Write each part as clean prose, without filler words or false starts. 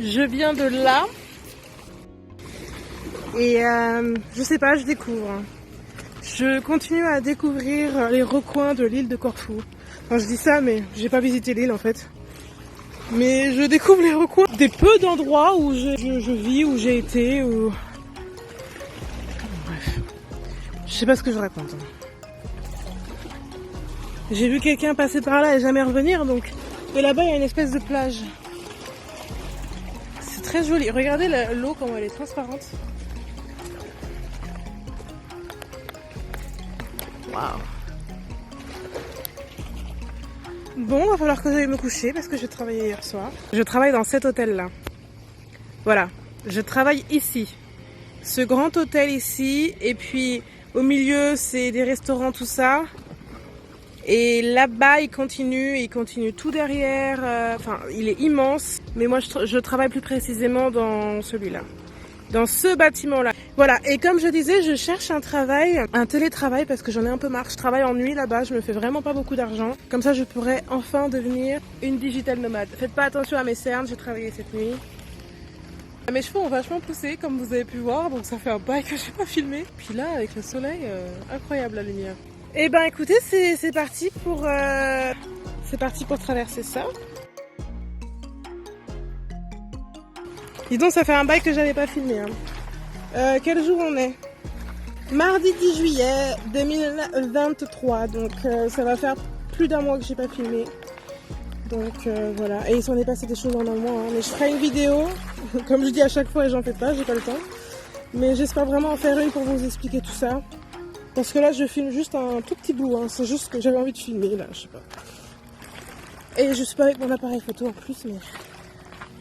Je viens de là. Et je sais pas, je découvre. Je continue à découvrir les recoins de l'île de Corfou. Enfin, je dis ça, mais j'ai pas visité l'île en fait. Mais je découvre les recoins des peu d'endroits où je vis, où j'ai été, où... Bref. Je sais pas ce que je raconte. J'ai vu quelqu'un passer par là et jamais revenir, donc... Et là-bas, il y a une espèce de plage. C'est très joli. Regardez l'eau, comment elle est transparente. Waouh. Bon, va falloir que j'aille me coucher parce que je travaillais hier soir. Je travaille dans cet hôtel-là. Voilà, je travaille ici. Ce grand hôtel ici, et puis au milieu, c'est des restaurants, tout ça. Et là-bas, il continue tout derrière. Enfin, il est immense. Mais moi, je travaille plus précisément dans celui-là. Dans ce bâtiment-là. Voilà, et comme je disais, je cherche un travail, un télétravail, parce que j'en ai un peu marre. Je travaille en nuit là-bas, je me fais vraiment pas beaucoup d'argent. Comme ça, je pourrais enfin devenir une digital nomade. Faites pas attention à mes cernes, j'ai travaillé cette nuit. Mes cheveux ont vachement poussé, comme vous avez pu voir, donc ça fait un bail que j'ai pas filmé. Puis là, avec le soleil, incroyable la lumière. Et ben écoutez, c'est parti pour traverser ça. Dis donc, ça fait un bail que j'avais pas filmé. Hein. Quel jour on est? Mardi 10 juillet 2023, donc ça va faire plus d'un mois que j'ai pas filmé. Donc voilà, et il s'en est passé des choses en un mois, hein. Mais je ferai une vidéo, comme je dis à chaque fois et j'en fais pas, j'ai pas le temps. Mais j'espère vraiment en faire une pour vous expliquer tout ça. Parce que là je filme juste un tout petit bout, hein. C'est juste que j'avais envie de filmer là, je sais pas. Et je suis pas avec mon appareil photo en plus,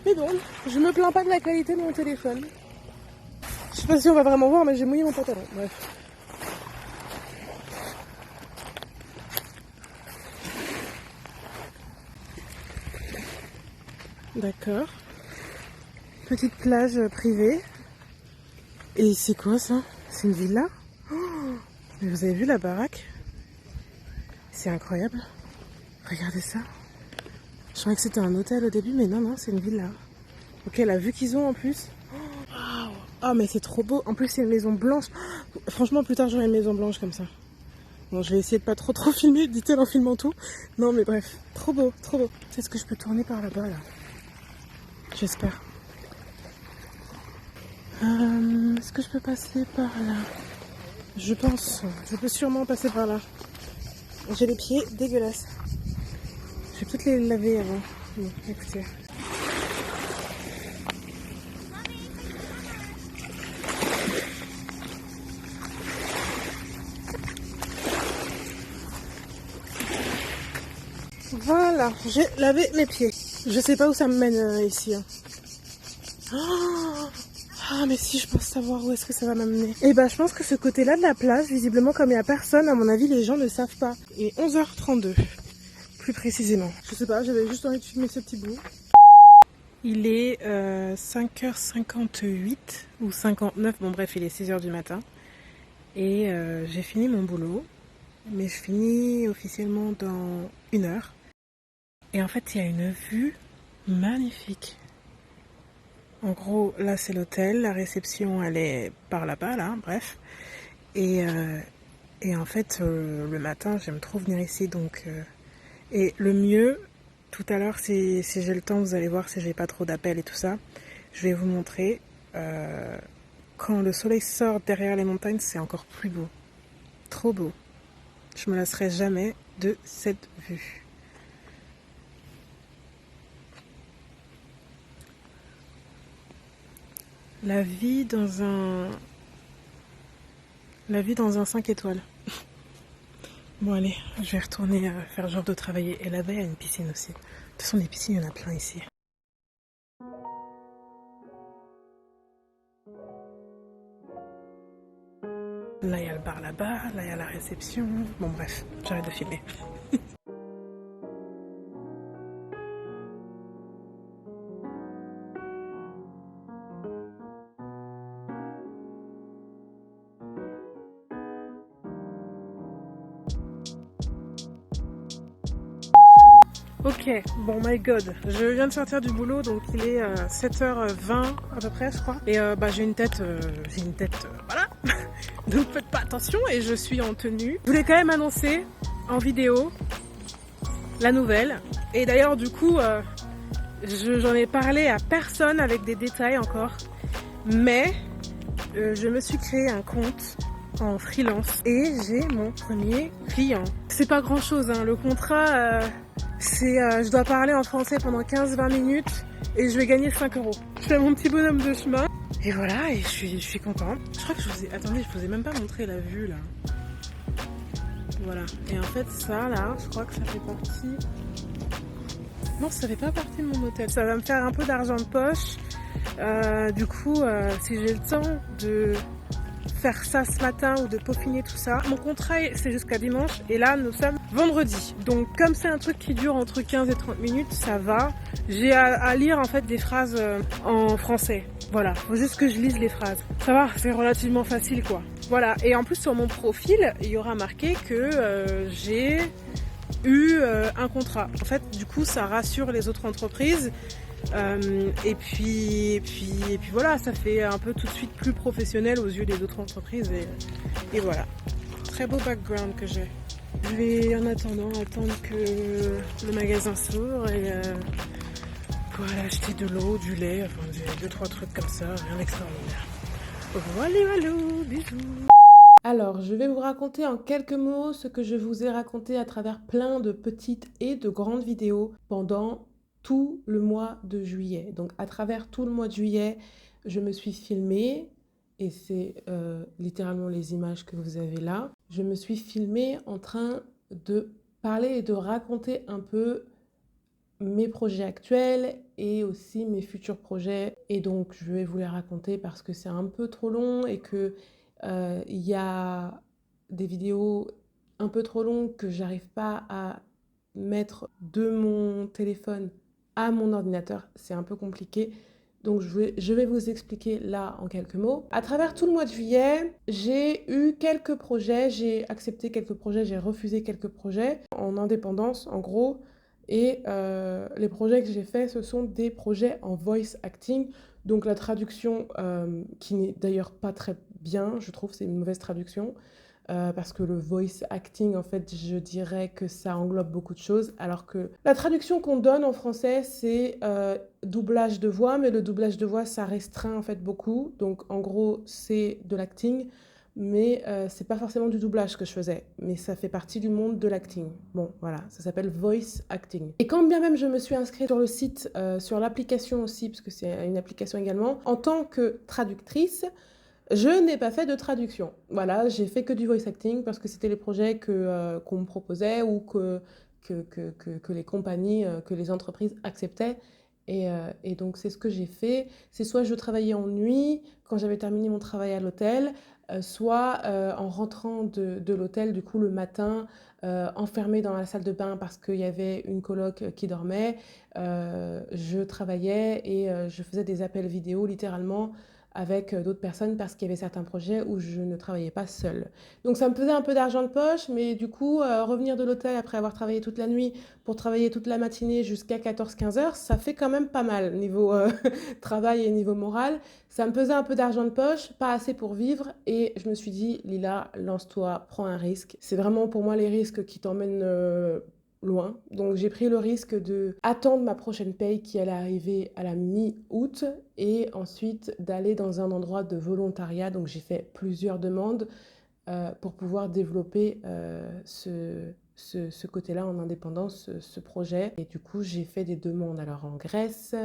mais bon, je me plains pas de la qualité de mon téléphone. Je sais pas si on va vraiment voir, mais j'ai mouillé mon pantalon, bref. D'accord. Petite plage privée. Et c'est quoi ça? C'est une villa? Oh, mais vous avez vu la baraque? C'est incroyable. Regardez ça. Je croyais que c'était un hôtel au début, mais non, c'est une villa. Ok, la vue qu'ils ont en plus. Oh, oh, mais c'est trop beau. En plus, c'est une maison blanche. Franchement, plus tard, j'aurai une maison blanche comme ça. Bon, je vais essayer de pas trop filmer, dit-elle en filmant tout. Non, mais bref, trop beau, trop beau. Est-ce que je peux tourner par là-bas, là? J'espère. Est-ce que je peux passer par là? Je pense. Je peux sûrement passer par là. J'ai les pieds dégueulasses. Je vais peut-être les laver avant. Bon, écoutez. Voilà, j'ai lavé mes pieds. Je sais pas où ça me mène ici. Hein. Oh, ah mais si, je pense savoir où est-ce que ça va m'amener. Et bah je pense que ce côté-là de la plage, visiblement comme il n'y a personne, à mon avis les gens ne savent pas. Il est 11h32, plus précisément. Je sais pas, j'avais juste envie de filmer ce petit bout. Il est 5h58 ou 59, bon bref il est 6h du matin. Et j'ai fini mon boulot, mais je finis officiellement dans 1 heure. Et en fait il y a une vue magnifique. En gros, là c'est l'hôtel, la réception elle est par là-bas, là, bref. Et en fait, le matin, j'aime trop venir ici, donc... Et le mieux, tout à l'heure, si j'ai le temps, vous allez voir si j'ai pas trop d'appels et tout ça, je vais vous montrer. Quand le soleil sort derrière les montagnes, c'est encore plus beau. Trop beau. Je me lasserai jamais de cette vue. La vie dans un 5 étoiles. Bon allez, je vais retourner faire genre de travailler. Et là-bas, il y a une piscine aussi. De toute façon, des piscines, il y en a plein ici. Là, il y a le bar là-bas. Là, il y a la réception. Bon bref, j'arrête de filmer. Ok, bon my god, je viens de sortir du boulot, donc il est 7h20 à peu près je crois. Et j'ai une tête, voilà. Donc faites pas attention et je suis en tenue. Je voulais quand même annoncer en vidéo la nouvelle. Et d'ailleurs du coup, j'en ai parlé à personne avec des détails encore. Mais je me suis créé un compte en freelance et j'ai mon premier client. C'est pas grand chose, hein. Le contrat, je dois parler en français pendant 15-20 minutes et je vais gagner 5 euros. Je fais mon petit bonhomme de chemin et voilà, et je suis contente. Je crois que attendez, je vous ai même pas montré la vue là. Voilà, et en fait ça là, je crois que ça fait partie... Non, ça fait pas partie de mon hôtel. Ça va me faire un peu d'argent de poche. Du coup, si j'ai le temps de faire ça ce matin ou de peaufiner tout ça. Mon contrat c'est jusqu'à dimanche et là nous sommes vendredi. Donc comme c'est un truc qui dure entre 15 et 30 minutes, ça va. J'ai à lire en fait des phrases en français. Voilà, faut juste que je lise les phrases. Ça va, c'est relativement facile quoi. Voilà, et en plus sur mon profil, il y aura marqué que j'ai eu un contrat. En fait, du coup, ça rassure les autres entreprises. Et puis voilà, ça fait un peu tout de suite plus professionnel aux yeux des autres entreprises et voilà. Très beau background que j'ai. Je vais en attendant attendre que le magasin s'ouvre et voilà, acheter de l'eau, du lait, enfin 2-3 trucs comme ça, rien d'extraordinaire. Voilà, bisous. Alors, je vais vous raconter en quelques mots ce que je vous ai raconté à travers plein de petites et de grandes vidéos pendant tout le mois de juillet. Donc, à travers tout le mois de juillet, je me suis filmée, et c'est littéralement les images que vous avez là. Je me suis filmée en train de parler et de raconter un peu mes projets actuels et aussi mes futurs projets. Et donc, je vais vous les raconter parce que c'est un peu trop long et que il y a des vidéos un peu trop longues que j'arrive pas à mettre de mon téléphone à mon ordinateur. C'est un peu compliqué. Donc, je vais vous expliquer là en quelques mots. À travers tout le mois de juillet, j'ai eu quelques projets. J'ai accepté quelques projets, j'ai refusé quelques projets en indépendance, en gros. Et les projets que j'ai faits, ce sont des projets en voice acting. Donc la traduction, qui n'est d'ailleurs pas très bien, je trouve, c'est une mauvaise traduction. Parce que le voice acting, en fait, je dirais que ça englobe beaucoup de choses, alors que la traduction qu'on donne en français, c'est doublage de voix, mais le doublage de voix, ça restreint en fait beaucoup. Donc en gros, c'est de l'acting, mais c'est pas forcément du doublage que je faisais, mais ça fait partie du monde de l'acting. Bon, voilà, ça s'appelle voice acting. Et quand bien même je me suis inscrite sur le site, sur l'application aussi, parce que c'est une application également, en tant que traductrice, je n'ai pas fait de traduction. Voilà, j'ai fait que du voice acting parce que c'était les projets qu'on me proposait ou que les compagnies, que les entreprises acceptaient. Et donc, c'est ce que j'ai fait. C'est soit je travaillais en nuit quand j'avais terminé mon travail à l'hôtel, soit en rentrant de l'hôtel, du coup, le matin, enfermée dans la salle de bain parce qu'il y avait une coloc qui dormait. Je travaillais et je faisais des appels vidéo littéralement avec d'autres personnes parce qu'il y avait certains projets où je ne travaillais pas seule. Donc ça me faisait un peu d'argent de poche, mais du coup, revenir de l'hôtel après avoir travaillé toute la nuit pour travailler toute la matinée jusqu'à 14-15 heures, ça fait quand même pas mal niveau travail et niveau moral. Ça me faisait un peu d'argent de poche, pas assez pour vivre, et je me suis dit, Lila, lance-toi, prends un risque. C'est vraiment pour moi les risques qui t'emmènent loin. Donc j'ai pris le risque de attendre ma prochaine paye qui allait arriver à la mi-août et ensuite d'aller dans un endroit de volontariat. Donc j'ai fait plusieurs demandes pour pouvoir développer ce côté-là en indépendance, ce projet. Et du coup, j'ai fait des demandes alors en Grèce,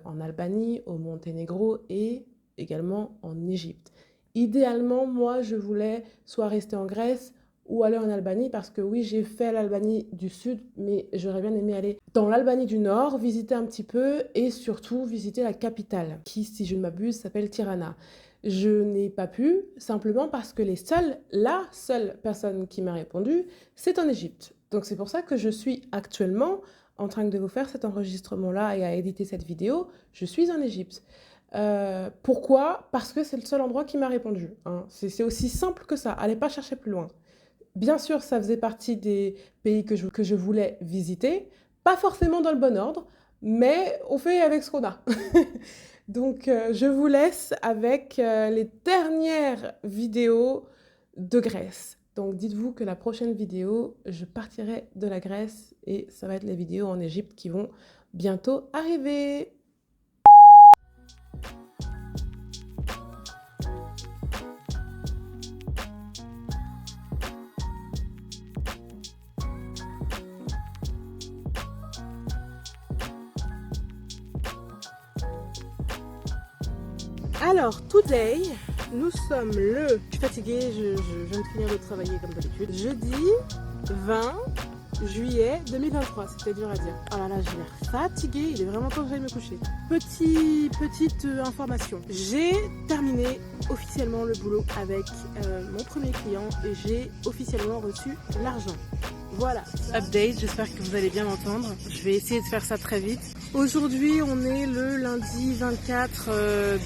en Albanie, au Monténégro et également en Égypte. Idéalement, moi, je voulais soit rester en Grèce ou aller en Albanie parce que oui, j'ai fait l'Albanie du Sud, mais j'aurais bien aimé aller dans l'Albanie du Nord, visiter un petit peu et surtout visiter la capitale, qui, si je ne m'abuse, s'appelle Tirana. Je n'ai pas pu, simplement parce que la seule personne qui m'a répondu, c'est en Égypte. Donc c'est pour ça que je suis actuellement en train de vous faire cet enregistrement-là et à éditer cette vidéo. Je suis en Égypte. Pourquoi? Parce que c'est le seul endroit qui m'a répondu. Hein. C'est aussi simple que ça. Allez pas chercher plus loin. Bien sûr, ça faisait partie des pays que je voulais visiter, Pas forcément dans le bon ordre, mais on fait avec ce qu'on a. Donc, je vous laisse avec les dernières vidéos de Grèce. Donc, dites-vous que la prochaine vidéo, je partirai de la Grèce et ça va être les vidéos en Égypte qui vont bientôt arriver. Alors, today, nous sommes je suis fatiguée, je viens de finir de travailler comme d'habitude. Jeudi 20 juillet 2023, c'était dur à dire. Oh là là, j'ai l'air fatiguée, il est vraiment temps que j'aille me coucher. Petite information, j'ai terminé officiellement le boulot avec mon premier client et j'ai officiellement reçu l'argent. Voilà, update, j'espère que vous allez bien m'entendre. Je vais essayer de faire ça très vite. Aujourd'hui, on est le lundi 24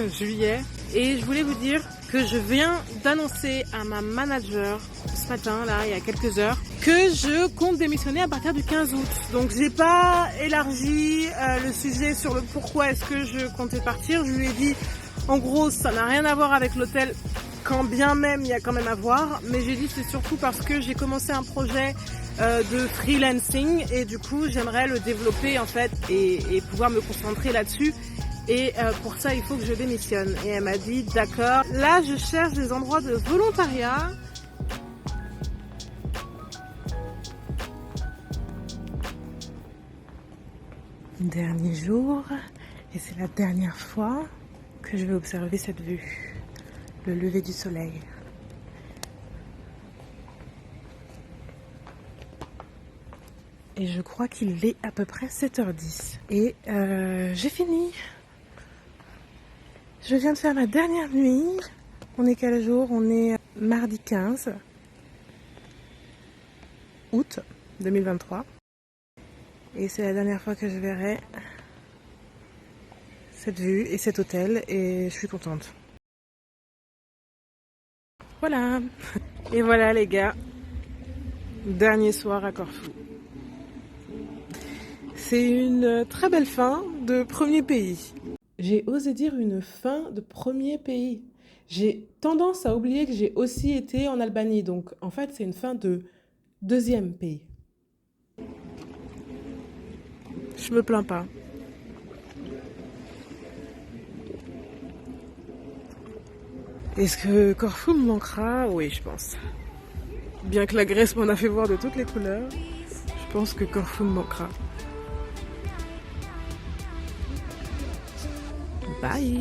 juillet. Et je voulais vous dire que je viens d'annoncer à ma manager ce matin, là, il y a quelques heures, que je compte démissionner à partir du 15 août. Donc, j'ai pas élargi le sujet sur le pourquoi est-ce que je comptais partir. Je lui ai dit, en gros, ça n'a rien à voir avec l'hôtel, quand bien même il y a quand même à voir. Mais j'ai dit, c'est surtout parce que j'ai commencé un projet de freelancing et du coup, j'aimerais le développer en fait et pouvoir me concentrer là-dessus. Et pour ça, il faut que je démissionne. Et elle m'a dit, d'accord. Là, je cherche des endroits de volontariat. Dernier jour. Et c'est la dernière fois que je vais observer cette vue. Le lever du soleil. Et je crois qu'il est à peu près 7h10. Et j'ai fini. Je viens de faire ma dernière nuit. On est quel jour? On est mardi 15 août 2023. Et c'est la dernière fois que je verrai cette vue et cet hôtel. Et je suis contente. Voilà. Et voilà les gars. Dernier soir à Corfou. C'est une très belle fin de premier pays. J'ai osé dire une fin de premier pays. J'ai tendance à oublier que j'ai aussi été en Albanie. Donc, en fait, c'est une fin de deuxième pays. Je me plains pas. Est-ce que Corfou me manquera? Oui, je pense. Bien que la Grèce m'en a fait voir de toutes les couleurs, je pense que Corfou me manquera. Bye!